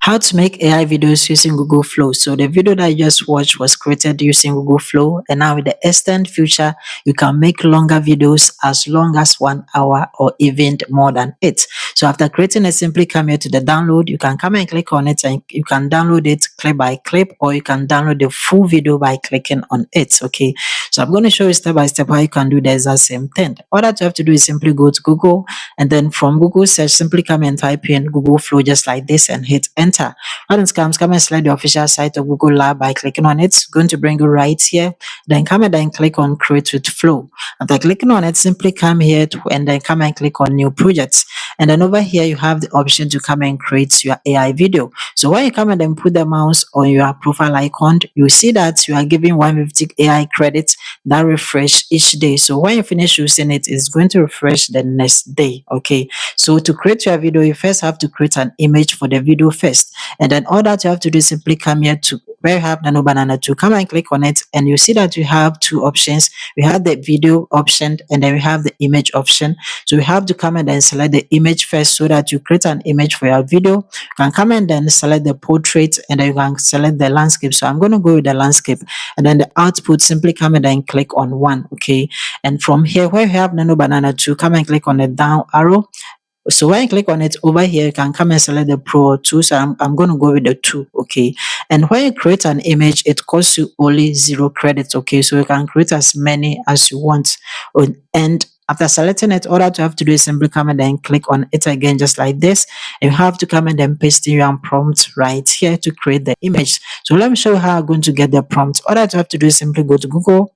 How to make AI videos using Google Flow. So the video that you just watched was created using Google Flow, and now with the extend feature, you can make longer videos as long as 1 hour or even more than it. So after creating it, simply come here to the download. You can come and click on it, and you can download it clip by clip, or you can download the full video by clicking on it. Okay. So I'm going to show you step by step how you can do the exact same thing. All that you have to do is simply go to Google, and then from Google search, simply come and type in Google Flow just like this and hit enter. When it comes, come and select the official site of Google Lab by clicking on it. It's going to bring you right here. Then come and then click on Create with Flow. After clicking on it, simply come here and then come and click on New Projects. And then over here, you have the option to come and create your AI video. So when you come and then put the mouse on your profile icon, you see that you are giving 150 AI credits that refresh each day. So when you finish using it, it's going to refresh the next day. Okay. So to create your video, you first have to create an image for the video first. And then all that you have to do is simply come here to where you have Nano Banana 2. Come and click on it, and you see that you have two options. We have the video option, and then we have the image option. So we have to come and then select the image first so that you create an image for your video. You can come and then select the portrait, and then you can select the landscape. So I'm going to go with the landscape, and then the output, simply come and then click on 1. Okay. And from here, where you have Nano Banana 2, come and click on the down arrow. So when you click on it over here, you can come and select the Pro or 2. So I'm going to go with the 2. Okay. And when you create an image, it costs you only 0 credits. Okay. So you can create as many as you want. And after selecting it, all that you have to do is simply come and then click on it again, just like this. You have to come and then paste in your prompt right here to create the image. So let me show you how I'm going to get the prompt. All that you have to do is simply go to Google.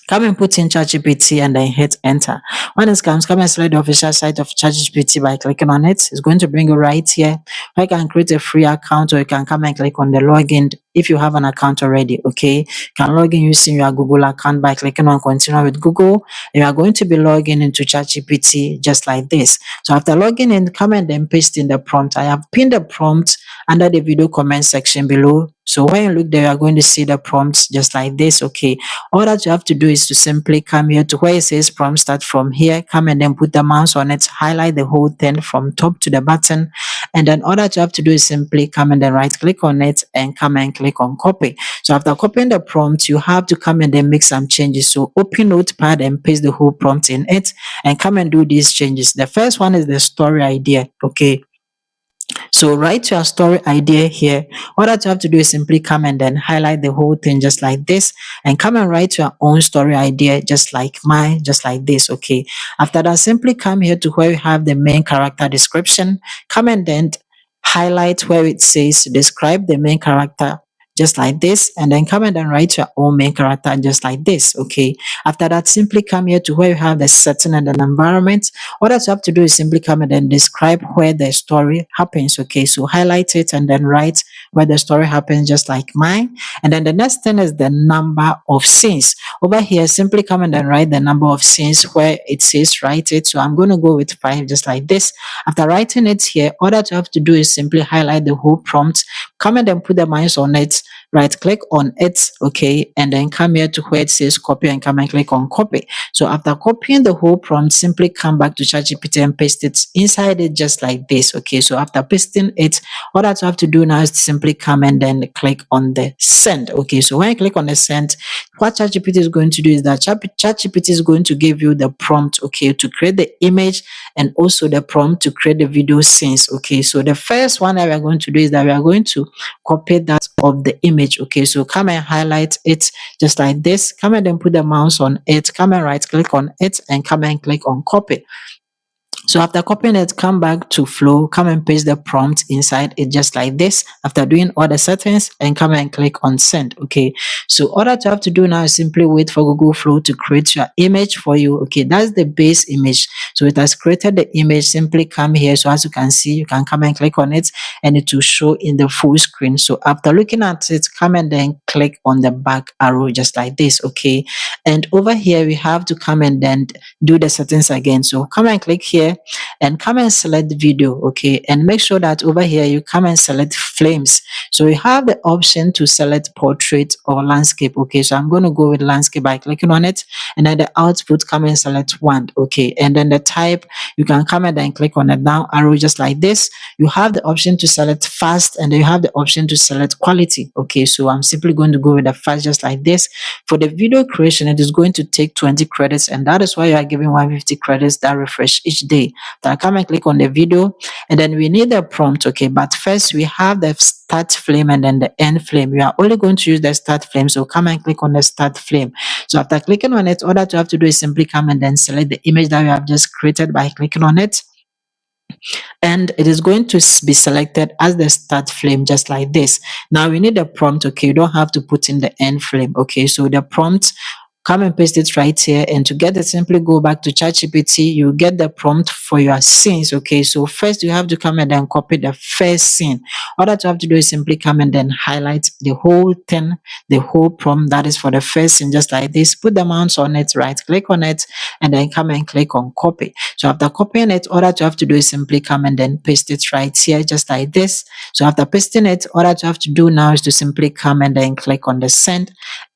Come and put in ChatGPT and then hit enter. When it comes, come and select the official site of ChatGPT by clicking on it. It's going to bring you right here. You can create a free account, or you can come and click on the login if you have an account already. Okay, you can log in using your Google account by clicking on continue with Google. You are going to be logging into ChatGPT just like this. So after logging in, come and then paste in the prompt. I have pinned the prompt under the video comment section below. So when you look there, you are going to see the prompts just like this. Okay, all that you have to do is to simply come here to where it says prompt start from here. Come and then put the mouse on it, highlight the whole thing from top to the bottom. And then all that you have to do is simply come and then right click on it and come and click on copy. So after copying the prompt, you have to come and then make some changes. So open Notepad and paste the whole prompt in it and come and do these changes. The first one is the story idea. Okay. So write your story idea here. All that you have to do is simply come and then highlight the whole thing just like this, and come and write your own story idea just like mine, just like this. Okay. After that, simply come here to where you have the main character description. Come and then highlight where it says describe the main character just like this, and then come and then write your own main character just like this. Okay. After that, simply come here to where you have the setting and an environment. All that you have to do is simply come and then describe where the story happens. Okay. So highlight it and then write where the story happens just like mine. And then the next thing is the number of scenes. Over here, simply come and then write the number of scenes where it says write it. So I'm going to go with 5 just like this. After writing it here, all that you have to do is simply highlight the whole prompt, come and then put the mouse on it, right click on it. Okay. And then come here to where it says copy and come and click on copy. So after copying the whole prompt, simply come back to ChatGPT and paste it inside it just like this. Okay. So after pasting it, all that you have to do now is to simply come and then click on the send. Okay. So when you click on the send, what ChatGPT is going to do is that ChatGPT is going to give you the prompt, okay, to create the image and also the prompt to create the video scenes. Okay. So the first one that we are going to do is that we are going to copy that of the image. Okay. So come and highlight it just like this. Come and then put the mouse on it. Come and right click on it and come and click on copy. So after copying it, come back to Flow, come and paste the prompt inside it just like this. After doing all the settings, and come and click on send. Okay. So all that you have to do now is simply wait for Google Flow to create your image for you. Okay. That's the base image. So it has created the image. Simply come here. So as you can see, you can come and click on it and it will show in the full screen. So after looking at it, come and then click on the back arrow just like this. Okay. And over here, we have to come and then do the settings again. So come and click here and come and select video. Okay. And make sure that over here you come and select flames. So you have the option to select portrait or landscape. Okay. So I'm going to go with landscape by clicking on it, and then the output, come and select 1. Okay. And then the type, you can come and then click on the down arrow just like this. You have the option to select fast, and then you have the option to select quality. Okay, so I'm simply going to go with the fast just like this. For the video creation, it is going to take 20 credits, and that is why you are giving 150 credits that refresh each day. Then I come and click on the video, and then we need the prompt. Okay, but first we have the start flame and then the end flame. We are only going to use the start flame, so come and click on the start flame. So after clicking on it, all that you have to do is simply come and then select the image that you have just created by clicking on it, and it is going to be selected as the start flame just like this. Now we need a prompt. Okay, you don't have to put in the end flame. Okay, so the prompt, come and paste it right here, and to get it, simply go back to ChatGPT. You get the prompt for your scenes. Okay, so first you have to come and then copy the first scene. All that you have to do is simply come and then highlight the whole thing, the whole prompt that is for the first scene just like this. Put the mouse on it, right click on it, and then come and click on copy. So after copying it, all that you have to do is simply come and then paste it right here just like this. So after pasting it, all that you have to do now is to simply come and then click on the send,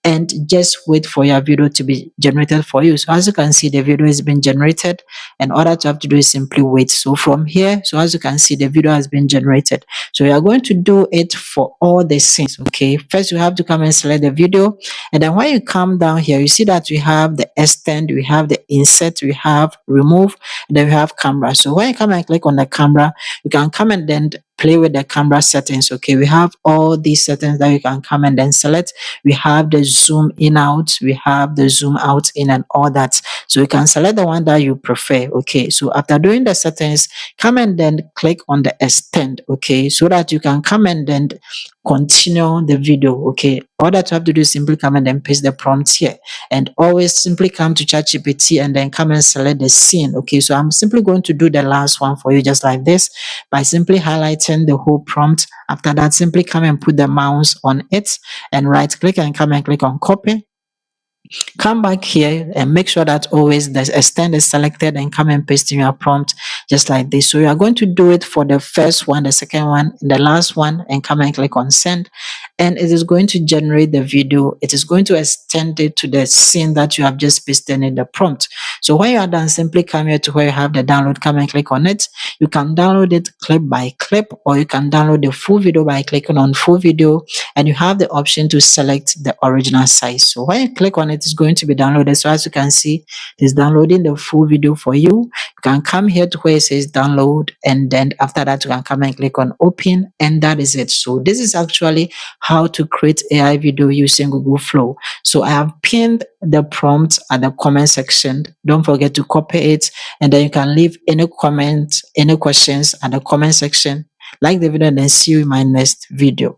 and just wait for your video to be generated for you. So as you can see, the video has been generated, and all that you have to do is simply wait. So from here, so as you can see, the video has been generated. So we are going to do it for all the scenes. Okay, first you have to come and select the video, and then when you come down here, you see that we have the extend, we have the insert, we have remove, and then we have camera. So when you come and click on the camera, you can come and then play with the camera settings. Okay, we have all these settings that you can come and then select. We have the zoom in out, we have the zoom out in, and all that. So you can select the one that you prefer. Okay, so after doing the settings, come and then click on the extend. Okay, so that you can come and then continue the video. Okay, all that you have to do is simply come and then paste the prompt here, and always simply come to ChatGPT and then come and select the scene. Okay, so I'm simply going to do the last one for you just like this by simply highlighting the whole prompt. After that, simply come and put the mouse on it and right click and come and click on copy. Come back here and make sure that always the extend is selected, and come and paste in your prompt just like this. So you are going to do it for the first one, the second one, and the last one, and come and click on send, and it is going to generate the video. It is going to extend it to the scene that you have just pasted in the prompt. So when you are done, simply come here to where you have the download, come and click on it. You can download it clip by clip, or you can download the full video by clicking on full video, and you have the option to select the original size. So when you click on it, it's going to be downloaded. So as you can see, it's downloading the full video for you. You can come here to where it says download, and then after that you can come and click on open, and that is it. So this is actually how to create AI video using Google Flow. So I have pinned the prompt at the comment section. Don't forget to copy it, and then you can leave any comment, any questions at the comment section. Like the video, and then see you in my next video.